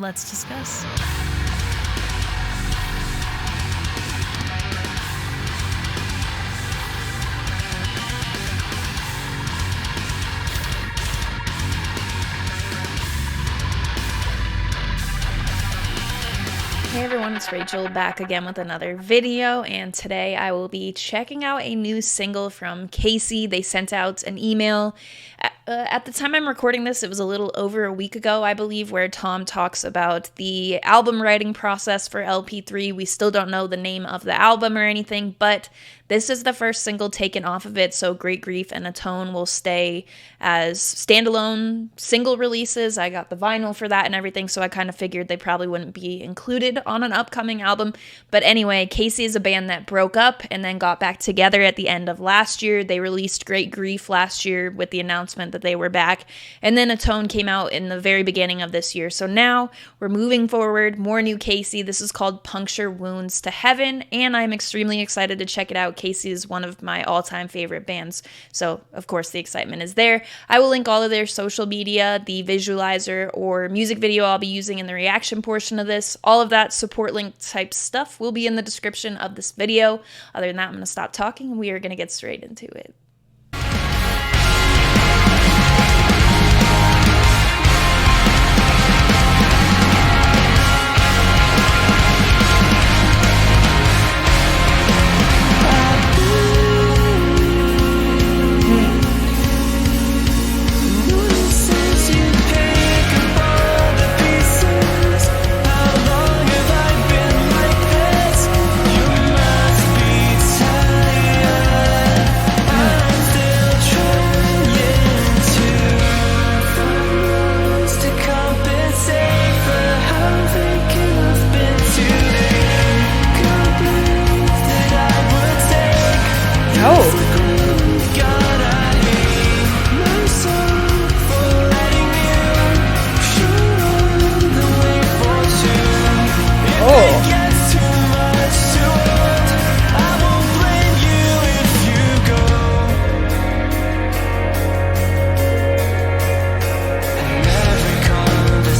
Let's discuss. Hey everyone, it's Rachel back again with another video, and today I will be checking out a new single from Casey. They sent out an email. At the time I'm recording this, it was a little over a week ago, I believe, where Tom talks about the album writing process for LP3. We still don't know the name of the album or anything, but this is the first single taken off of it, so Great Grief and Atone will stay as standalone single releases. I got the vinyl for that and everything, so I kind of figured they probably wouldn't be included on an upcoming album. But anyway, Casey is a band that broke up and then got back together at the end of last year. They released Great Grief last year with the announcement that they were back, and then Atone came out in the very beginning of this year. So now we're moving forward, more new Casey. This is called Puncture Wounds to Heaven, and I'm extremely excited to check it out. Casey is one of my all-time favorite bands, so of course the excitement is there. I will link all of their social media, the visualizer or music video I'll be using in the reaction portion of this. All of that support link type stuff will be in the description of this video. Other than that, I'm going to stop talking and we are going to get straight into it.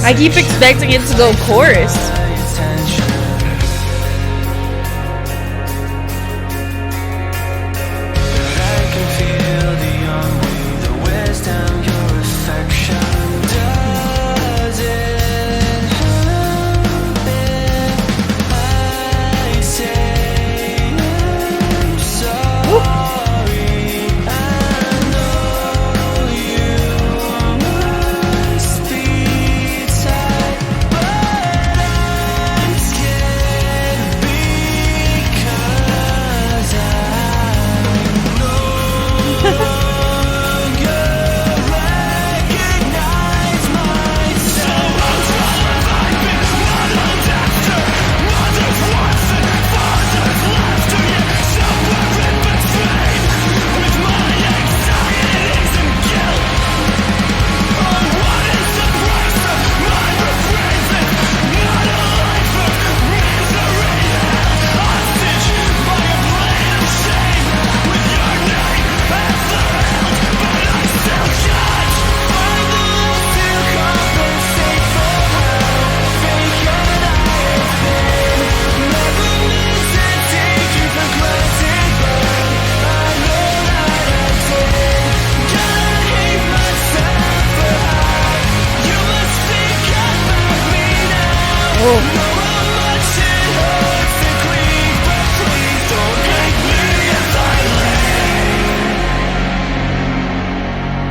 I keep expecting it to go chorus.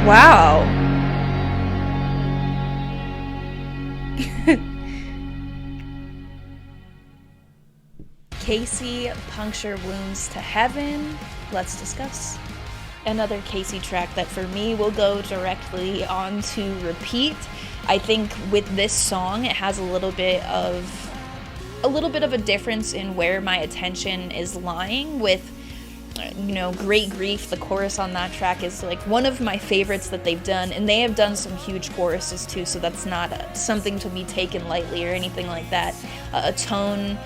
Wow. Casey, Puncture Wounds to Heaven. Let's discuss. Another Casey track that for me will go directly on to repeat. I think with this song, it has a little bit of a difference in where my attention is lying. With Great Grief, the chorus on that track is like one of my favorites that they've done, and they have done some huge choruses too, so that's not something to be taken lightly or anything like that. Atone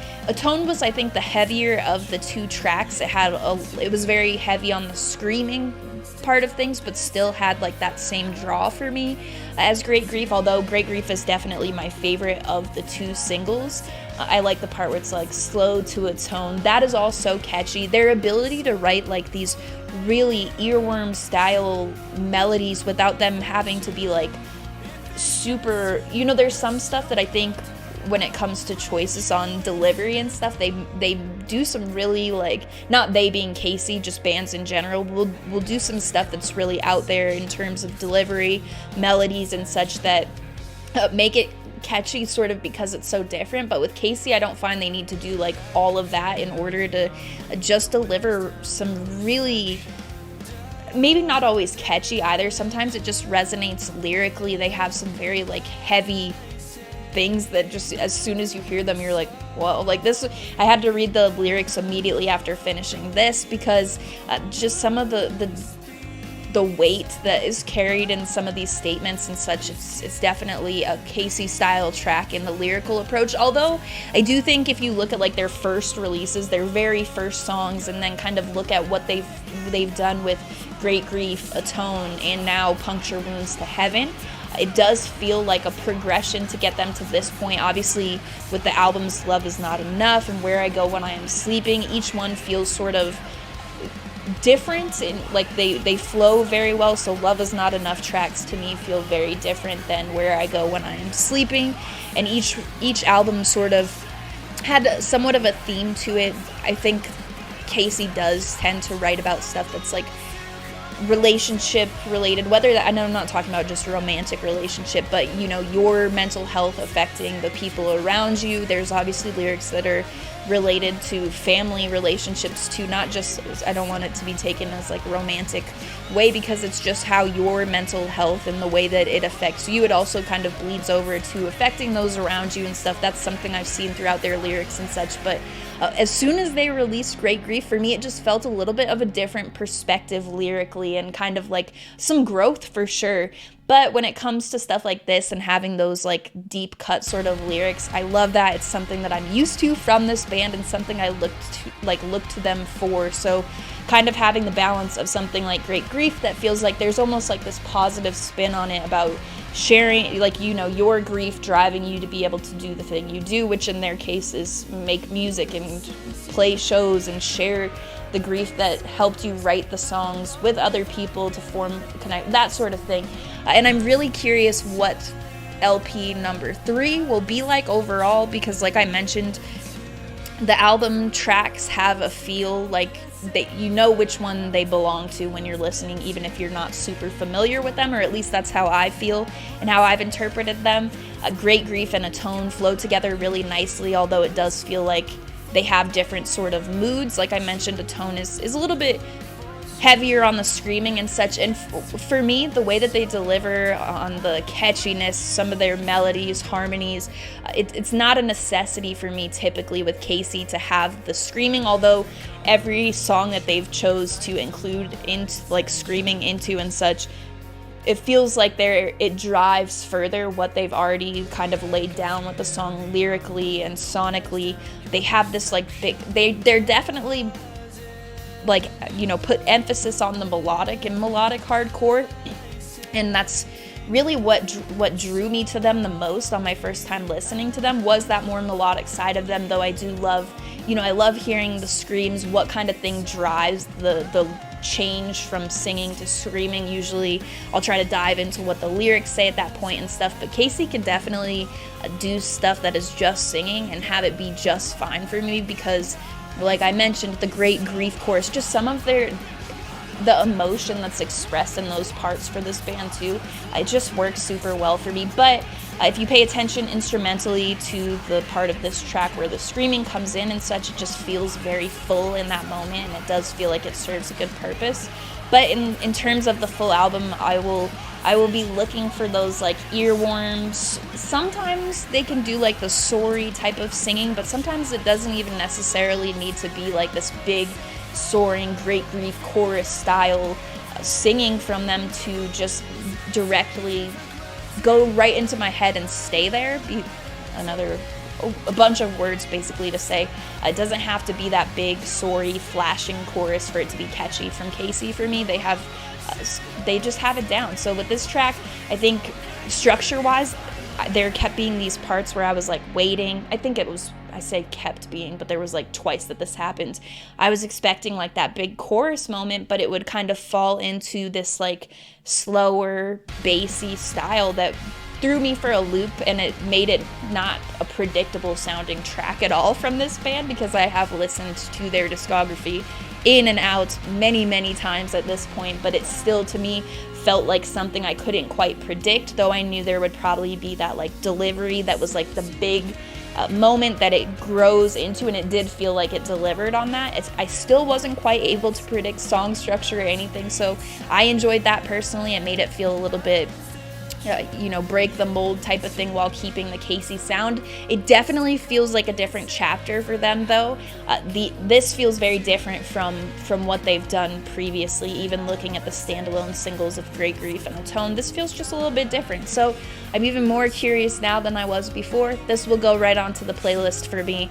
was, I think, the heavier of the two tracks. It was very heavy on the screaming part of things, but still had like that same draw for me as Great Grief, although Great Grief is definitely my favorite of the 2 singles. I like the part where it's like slow to atone. That is all so catchy. Their ability to write like these really earworm style melodies without them having to be like super, there's some stuff that I think when it comes to choices on delivery and stuff, they do some really, like, not they being Casey, just bands in general, will do some stuff that's really out there in terms of delivery, melodies and such that make it catchy sort of because it's so different. But with Casey, I don't find they need to do like all of that in order to just deliver some really, maybe not always catchy either. Sometimes it just resonates lyrically. They have some very like heavy things that just as soon as you hear them, you're like, whoa. Like this, I had to read the lyrics immediately after finishing this because just some of the weight that is carried in some of these statements and such, it's definitely a Casey style track in the lyrical approach. Although I do think if you look at like their first releases, their very first songs, and then kind of look at what they've done with Great Grief, Atone, and now Puncture Wounds to Heaven, it does feel like a progression to get them to this point. Obviously, with the albums Love Is Not Enough and Where I Go When I Am Sleeping, each one feels sort of different, and like they flow very well. So Love Is Not Enough tracks to me feel very different than Where I Go When I Am Sleeping, and each album sort of had somewhat of a theme to it. I think Casey does tend to write about stuff that's like relationship related, whether that, I know I'm not talking about just a romantic relationship, but your mental health affecting the people around you. There's obviously lyrics that are related to family relationships too, not just, I don't want it to be taken as like romantic way, because it's just how your mental health and the way that it affects you, it also kind of bleeds over to affecting those around you and stuff. That's something I've seen throughout their lyrics and such. But as soon as they released Great Grief, for me it just felt a little bit of a different perspective lyrically, and kind of like some growth for sure. But when it comes to stuff like this and having those like deep cut sort of lyrics, I love that. It's something that I'm used to from this band and something I look to them for. So kind of having the balance of something like Great Grief that feels like there's almost like this positive spin on it about sharing, like, your grief driving you to be able to do the thing you do, which in their case is make music and play shows and share the grief that helped you write the songs with other people to connect, that sort of thing. And I'm really curious what LP number 3 will be like overall, because like I mentioned, the album tracks have a feel like which one they belong to when you're listening, even if you're not super familiar with them, or at least that's how I feel and how I've interpreted them. Great Grief and Atone flow together really nicely, although it does feel like they have different sort of moods. Like I mentioned, Atone is a little bit heavier on the screaming and such, and for me, the way that they deliver on the catchiness, some of their melodies, harmonies, it's not a necessity for me typically with Casey to have the screaming, although every song that they've chose to include into like screaming into and such, it feels like it drives further what they've already kind of laid down with the song lyrically and sonically. They have this like big, they're definitely like, put emphasis on the melodic and melodic hardcore, and that's really what drew me to them the most on my first time listening to them, was that more melodic side of them. Though I do love, I love hearing the screams, what kind of thing drives the change from singing to screaming. Usually I'll try to dive into what the lyrics say at that point and stuff, but Casey can definitely do stuff that is just singing and have it be just fine for me, because like I mentioned, the Great Grief chorus, just some of the emotion that's expressed in those parts for this band too, it just works super well for me. But if you pay attention instrumentally to the part of this track where the screaming comes in and such, it just feels very full in that moment, and it does feel like it serves a good purpose. But in terms of the full album, I will be looking for those like earworms. Sometimes they can do like the sorry type of singing, but sometimes it doesn't even necessarily need to be like this big soaring Great Grief chorus style singing from them to just directly go right into my head and stay there. A bunch of words basically to say. It doesn't have to be that big, sorry, flashing chorus for it to be catchy from Casey for me. They have they just have it down. So with this track, I think structure-wise, there kept being these parts where I was like waiting. I think it was, I say kept being, but there was like twice that this happened. I was expecting like that big chorus moment, but it would kind of fall into this like slower, bassy style that threw me for a loop, and it made it not a predictable sounding track at all from this band, because I have listened to their discography in and out many times at this point, but it still to me felt like something I couldn't quite predict, though I knew there would probably be that like delivery that was like the big moment that it grows into, and it did feel like it delivered on that. I still wasn't quite able to predict song structure or anything, so I enjoyed that personally. It made it feel a little bit break the mold type of thing while keeping the Casey sound. It definitely feels like a different chapter for them, though. This feels very different from what they've done previously. Even looking at the standalone singles of Great Grief and Atone, this feels just a little bit different. So I'm even more curious now than I was before. This will go right onto the playlist for me.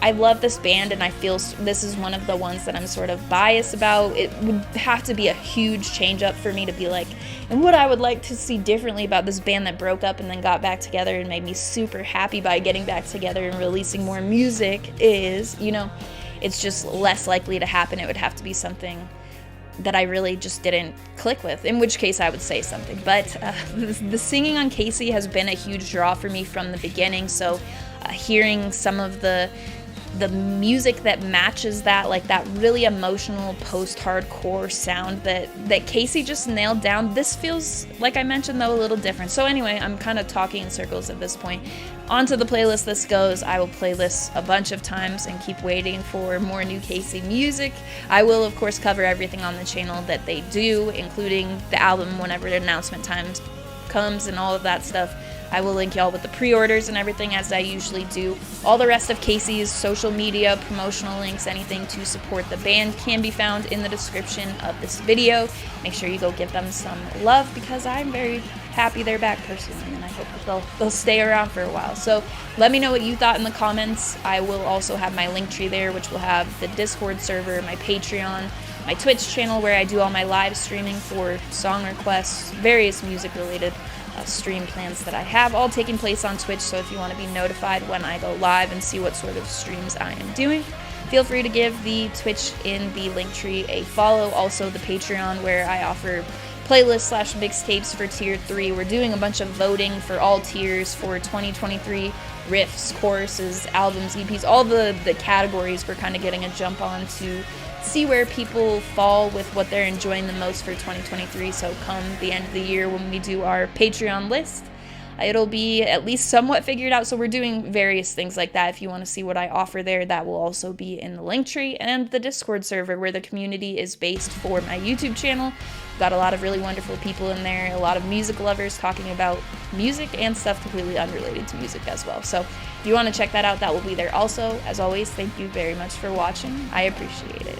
I love this band, and I feel this is one of the ones that I'm sort of biased about. It would have to be a huge change up for me to be like, and what I would like to see differently about this band that broke up and then got back together and made me super happy by getting back together and releasing more music is, it's just less likely to happen. It would have to be something that I really just didn't click with, in which case I would say something. But the singing on Casey has been a huge draw for me from the beginning, so hearing some of the music that matches that, like that really emotional post-hardcore sound that Casey just nailed down. This feels, like I mentioned though, a little different. So anyway, I'm kind of talking in circles at this point. Onto the playlist this goes. I will play this a bunch of times and keep waiting for more new Casey music. I will of course cover everything on the channel that they do, including the album whenever the announcement time comes and all of that stuff. I will link y'all with the pre-orders and everything, as I usually do. All the rest of Casey's social media, promotional links, anything to support the band can be found in the description of this video. Make sure you go give them some love, because I'm very happy they're back personally, and I hope that they'll stay around for a while. So let me know what you thought in the comments. I will also have my link tree there, which will have the Discord server, my Patreon, my Twitch channel where I do all my live streaming for song requests, various music related stream plans that I have, all taking place on Twitch. So if you want to be notified when I go live and see what sort of streams I am doing, feel free to give the Twitch in the link tree a follow. Also the Patreon, where I offer playlists / mixtapes for tier 3. We're doing a bunch of voting for all tiers for 2023 riffs, choruses, albums, EPs, all the categories. We're kind of getting a jump on to see where people fall with what they're enjoying the most for 2023. So come the end of the year when we do our Patreon list, it'll be at least somewhat figured out. So we're doing various things like that. If you want to see what I offer there, that will also be in the link tree, and the Discord server where the community is based for my YouTube channel. Got a lot of really wonderful people in there, a lot of music lovers talking about music and stuff completely unrelated to music as well. So if you want to check that out, that will be there also. As always, thank you very much for watching. I appreciate it.